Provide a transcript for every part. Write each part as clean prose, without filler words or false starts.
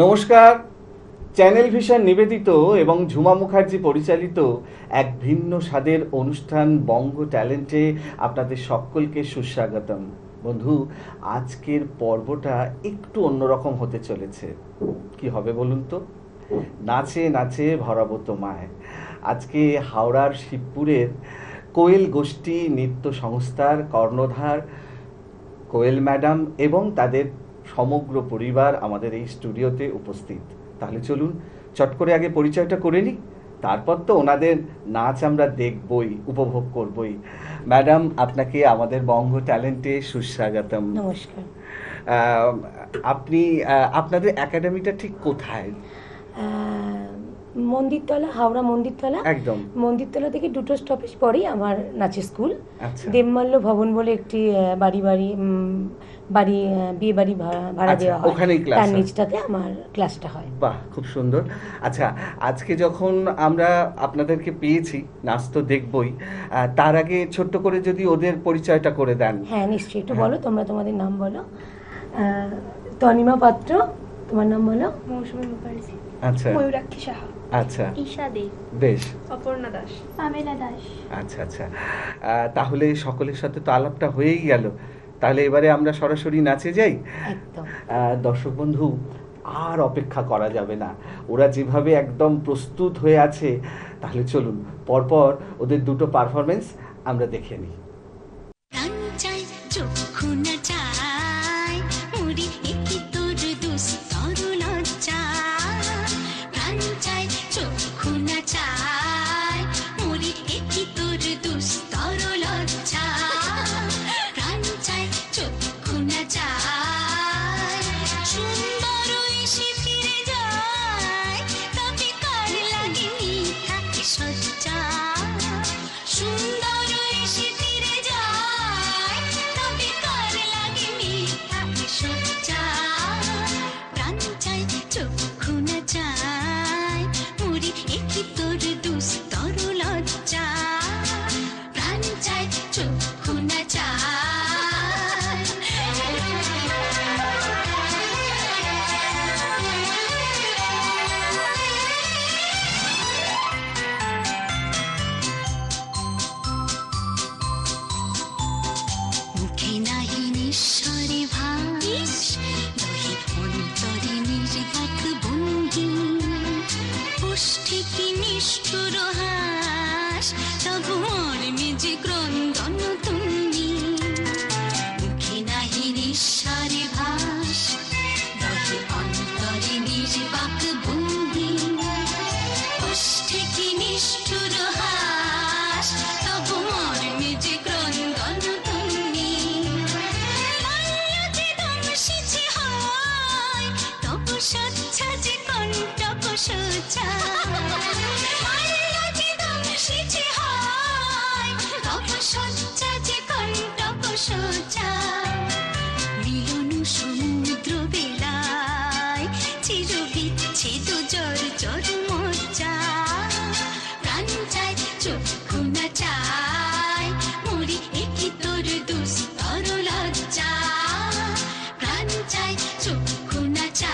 নমস্কার। Channel vision নিবেদিত এবং ঝুমা মুখার্জি পরিচালিত এক ভিন্ন স্বাদের অনুষ্ঠান বঙ্গ ট্যালেন্টে আপনাদের সকলকে সুস্বাগতম। বন্ধু, আজকের পর্বটা একটু অন্যরকম হতে চলেছে। কি হবে বলুন তো? নাচে নাচে ভরাবো তোমায়। আজকে হাওড়ার শিবপুরের কোয়েল গোষ্ঠী নৃত্য সংস্থার কর্ণধার কোয়েল ম্যাডাম এবং তাদের সমগ্র পরিবার আমাদের এই স্টুডিওতে উপস্থিত। তাহলে চলুন চট করে আগে পরিচয়টা করে নিই, তারপর তো ওনাদের নাচ আমরা দেখবই, উপভোগ করবই। ম্যাডাম, আপনাকে আমাদের বঙ্গ ট্যালেন্টে সুস্বাগতম। নমস্কার। আপনি আপনাদের একাডেমিটা ঠিক কোথায়? মন্দিরতলা, হাওড়া মন্দিরতলা। একদম মন্দিরতলা থেকে দুটো স্টপেজ পরেই আমার নাচের স্কুল। আচ্ছা দেবমাল্য ভবন বলে একটি বিয়ে বাড়ি ভাড়া আচ্ছা, দেওয়া হয়, ওখানেই ক্লাস তার হয়। নিচটাতে আমার ক্লাসটা হয়। বাহ, খুব সুন্দর। আচ্ছা, আজকে যখন আমরা আপনাদেরকে পেয়েছি, নাচ তো দেখবই, তার আগে ছোট্ট করে যদি ওদের পরিচয়টা করে দেন। হ্যাঁ, নিশ্চয়ই। একটু হ্যাঁ। বলো, তোমরা তোমাদের নাম বলো। তনিমা পাত্র, তোমার নাম বলো। মৌসুমী মুখার্জি, আচ্ছা ময়ূরাক্ষী সাহা, আচ্ছা, ঈশা দে, বেশ। অপর্ণা দাস, আমেলা দাস। আচ্ছা আচ্ছা, তাহলে সকলের সাথে তো আলাপটা হয়েই গেল। তাহলে এবারে আমরা সরাসরি নাচে যাই। একদম। দর্শক বন্ধু, আর অপেক্ষা করা যাবে না। ওরা যেভাবে একদম প্রস্তুত হয়ে আছে, তাহলে চলুন পরপর ওদের দুটো পারফরমেন্স আমরা দেখে নিই। প্রাণ চাই চক্ষু না চাই মুড়ি একই তোর দুস্তর লজ্জা প্রাণ চাই চক্ষু না চাই মুড়ি একই তোর দুস্তর লজ্জা প্রাণ চাই চক্ষু না চাই সুন্দর এসে ফিরে যায় তবে কার লাগে মিথ্যা সজ্জা সুন্দর এসে ফিরে যায় তবে কার লাগে মিথ্যা সজ্জা প্রাণ চাই চক্ষু না চাই মুড়ি একই তোর দুস্তর লজ্জা প্রাণ চাই চক্ষু না চাই মুখে নাহি নিঃস্বরে ভাস দহি অন্তরে নির্বাক ভঙ্গি ওষ্ঠে কি নিষ্ঠুর হাস তবু মর্মে যে ক্রন্দন তুমি মুখে নাহি নিঃস্বরে ভাস দহি অন্তরে নির্বাক ভঙ্গি ওষ্ঠে কি নিষ্ঠুর হাস তবু মর্মে যে ক্রন্দন তুমি মাল্য যে দংশিছে হয় তবু সচ্ছা যে কণ্টক সোজা মাল্য যে দংশিছে হয় তবু সচ্ছা যে কণ্টক সোজা মিলন সমুদ্র বেলায় চির বিচ্ছেদ জর জর মজ্জা প্রাণ চাই চক্ষু না চাই মুড়ি একই তোর দুস্তর লজ্জা প্রাণ চাই চক্ষু না চাই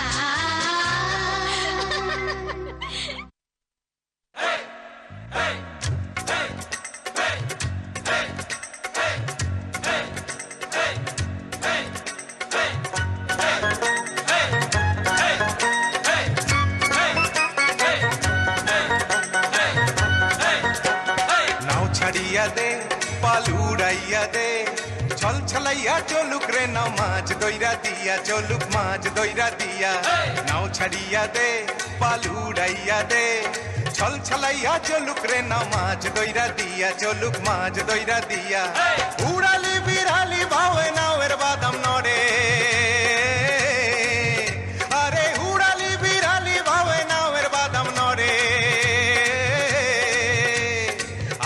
নাও ছাড়িয়া দে পাল উড়াইয়া দে ছল ছলাইয়া চলুক রে নাও মাছ দইরা দিয়া চলুক মাছ দইরা দিয়া নাও ছাড়িয়া দে পাল উড়াইয়া দে ছল ছলাইয়া চলুক রে নাও মাছ দইরা দিয়া চলুক মাছ দইরা দিয়া উড়ালি বিড়ালি ভাবে নাওয়ের বাদাম নড়ে আরে উড়ালি বিড়ালি ভাবে নাওয়ের বাদাম নড়ে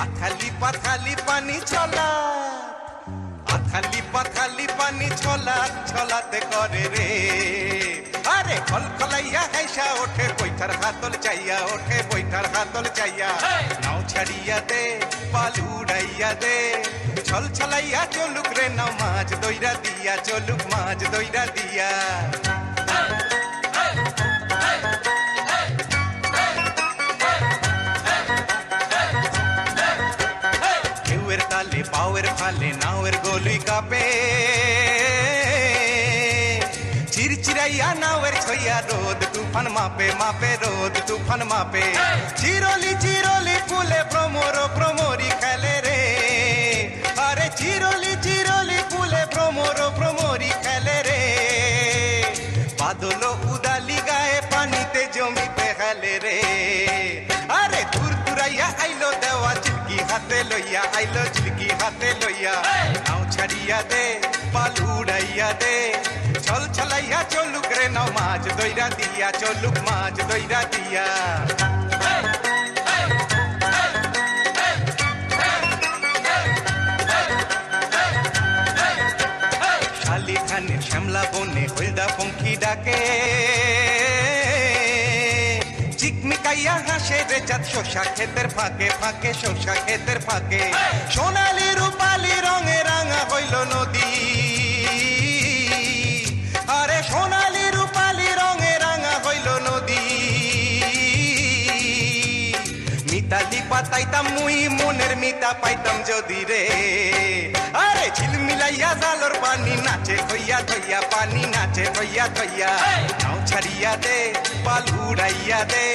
আথালি পাথালি পানি ছলা আথালি পাথালি পানি ছলা ছলাতে করে রে আরে খলখলাইয়া হাইসা ওঠে বৈঠার হাতল চাইয়া ওঠে বৈঠার হাতল চাইয়া নাও ছাড়িয়া দে পাল উড়াইয়া দে ছল ছলাইয়া চলুক রে নাও মাছ দইরা দিয়া চলুক মাছ দইরা দিয়া নাওয়ের ফালে নাওয়ের গলুই কাপে চিরচিরাইয়া নাওয়ের ছইয়া রোদ তুফান মাপে মাপে রোদ তুফান মাপে চিরলি চিরলি ফুলে ভ্রমর ভ্রমরি খেলে রে আরে চিরলি চিরলি ফুলে ভ্রমর ভ্রমরি খেলে রে বাদল উদালি গায়ে পানিতে জমিতে খেলে রে আরে দূর দূরাইয়া আইলো দেওয়া চিলকি হাতে লইয়া আইলো চিলকি হাতে লইয়া নাও ছাড়িয়া দে পাল উড়াইয়া দে ছল ছলাইয়া চলুক রে নাও মাছ দইরা দিয়া চলুক মাছ দইরা দিয়া শালি খানের শ্যামলা বনে হলদা পঙ্খী ডাকে চিকমিকাইয়া হাসে রে চাঁদ শোষা ক্ষেতের ফাঁকে ফাঁকে শোষা ক্ষেতের ফাঁকে সোনালি রূপালি রঙে রাঙা হইল নদী আরে সোনালি রূপালি রঙে রাঙা হইল নদী মিতালি পাতাইতাম মুই মনের মিতা পাইতাম যদি রে আরে ঝিলমিলাইয়া জালর পানি নাচে থইয়া থইয়া পানি নাচে থইয়া থইয়া নাও ছাড়িয়া দে পাল উড়াইয়া দে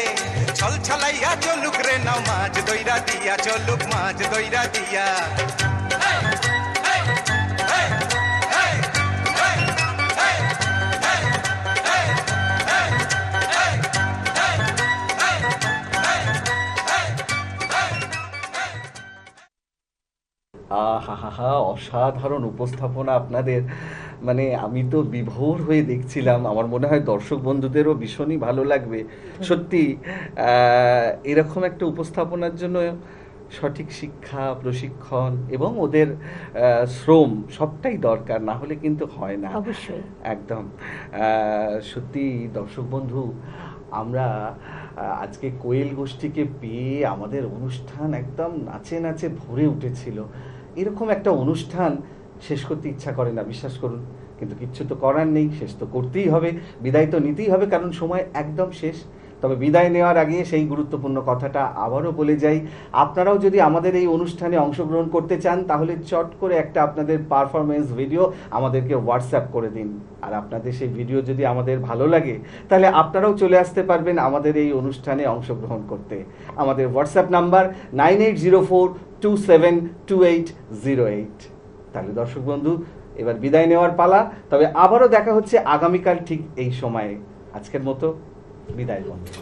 ছল ছলাইয়া চলুক রে নাও মাছ দইরা দিয়া চলুক মাছ দইরা দিয়া আহা, অসাধারণ উপস্থাপনা আপনাদের। মানে আমি তো বিভোর হয়ে দেখছিলাম। আমার মনে হয় দর্শক বন্ধুদেরও ভীষণই ভালো লাগবে। সত্যি এরকম একটা উপস্থাপনার জন্য সঠিক শিক্ষা, প্রশিক্ষণ এবং ওদের শ্রম সবটাই দরকার, না হলে কিন্তু হয় না। অবশ্যই একদম সত্যি দর্শক বন্ধু, আমরা আজকে কোয়েল গোষ্ঠীকে পেয়ে আমাদের অনুষ্ঠান একদম নাচে নাচে ভরে উঠেছিল। এরকম একটা অনুষ্ঠান শেষ করতে ইচ্ছা করে না, বিশ্বাস করুন, কিন্তু কিচ্ছু তো করার নেই, শেষ তো করতেই হবে, বিদায় তো নিতেই হবে, কারণ সময় একদম শেষ। তবে বিদায় নেওয়ার আগে সেই গুরুত্বপূর্ণ কথাটা আবারও বলে যাই, আপনারাও যদি আমাদের এই অনুষ্ঠানে অংশগ্রহণ করতে চান তাহলে চট করে একটা আপনাদের পারফরমেন্স ভিডিও আমাদেরকে হোয়াটসঅ্যাপ করে দিন। আর আপনাদের সেই ভিডিও যদি আমাদের ভালো লাগে তাহলে আপনারাও চলে আসতে পারবেন আমাদের এই অনুষ্ঠানে অংশগ্রহণ করতে। আমাদের হোয়াটসঅ্যাপ নাম্বার 9804272808। তাহলে দর্শক বন্ধু, এবার বিদায় নেওয়ার পালা। তবে আবারও দেখা হচ্ছে আগামীকাল ঠিক এই সময়ে। আজকের মতো বিদায় বন্ধু।